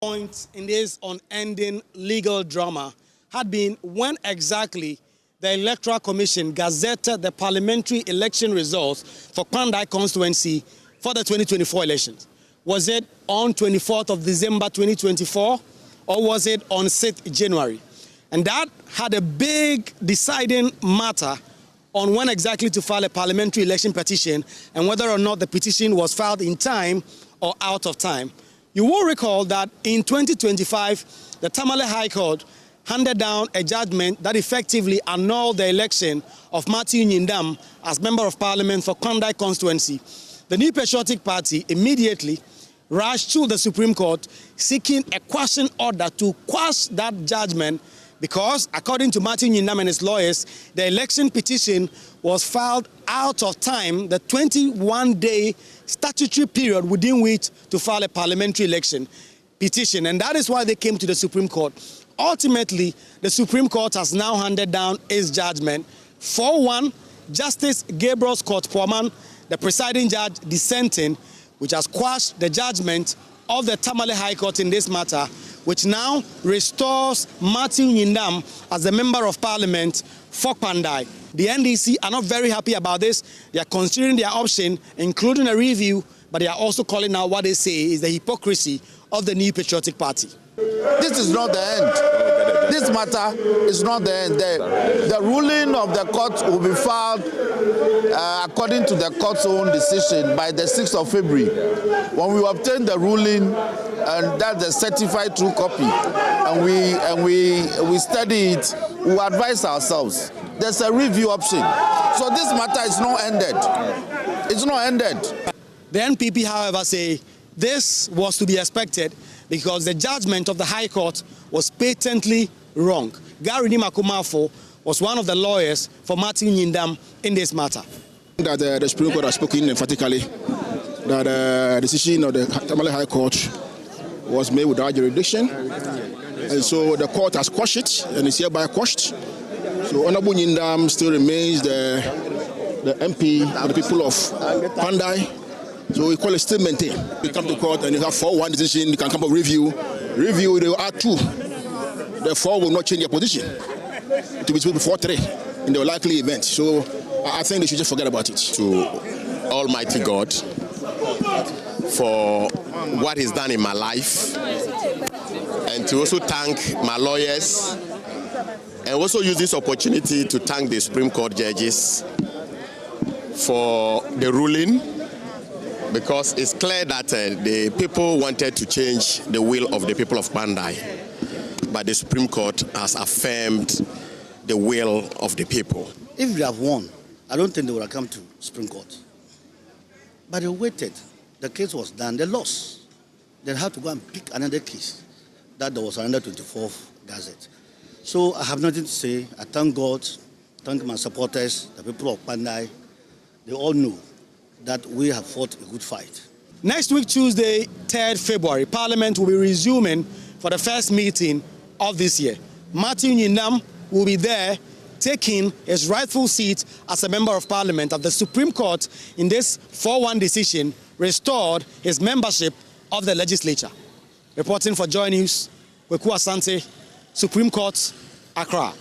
Point in this unending legal drama had been when exactly the Electoral Commission gazetted the parliamentary election results for Kpandai constituency for the 2024 elections. Was it on 24th of December 2024 or was it on 6th January? And that had a big deciding matter on when exactly to file a parliamentary election petition and whether or not the petition was filed in time or out of time. You will recall that in 2025, the Tamale High Court handed down a judgment that effectively annulled the election of Nyindam as Member of Parliament for Kpandai constituency. The New Patriotic Party immediately rushed to the Supreme Court seeking a quashing order to quash that judgment because, according to Nyindam and his lawyers, the election petition was filed out of time, the 21-day statutory period within which to file a parliamentary election petition. And that is why they came to the Supreme Court. Ultimately, the Supreme Court has now handed down its judgment. 4-1, Justice Gabriel Scott Poorman, the presiding judge dissenting, which has quashed the judgment of the Tamale High Court in this matter, which now restores Nyindam as the Member of Parliament for Kpandai. The NDC are not very happy about this. They are considering their option, including a review, but they are also calling out what they say is the hypocrisy of the New Patriotic Party. This is not the end. This matter is not the end. The ruling of the court will be filed according to the court's own decision by the 6th of February. When we obtain the ruling, and that's the certified true copy, and we study it, we advise ourselves. There's a review option. So this matter is not ended. It's not ended. The NPP, however, say this was to be expected because the judgment of the High Court was patently wrong. Gary Nimakumafo was one of the lawyers for Nyindam in this matter. That the Supreme Court has spoken emphatically that the decision of the Tamale High Court was made without jurisdiction, and so the court has quashed it and is hereby quashed. So Honorable Nyindam still remains the MP of the people of Kpandai. So we call it still maintain. You come to court and you have 4-1 decision, you can come up with review. Review, they will add 2. Therefore, will not change their position. It will be 4-3 in the likely event. So I think they should just forget about it. To Almighty God for what He's done in my life, and to also thank my lawyers, and also use this opportunity to thank the Supreme Court judges for the ruling, because it's clear that the people wanted to change the will of the people of Kpandai, but the Supreme Court has affirmed the will of the people. If they have won, I don't think they would have come to Supreme Court. But they waited. The case was done. They lost. They had to go and pick another case that there was another 24th Gazette. So I have nothing to say. I thank God, thank my supporters, the people of Kpandai. They all know that we have fought a good fight. Next week, Tuesday, 3rd February, Parliament will be resuming for the first meeting of this year. Nyindam will be there taking his rightful seat as a Member of Parliament of the Supreme Court in this 4-1 decision restored his membership of the legislature. Reporting for Joy News, Kweku Asante, Supreme Court, Accra.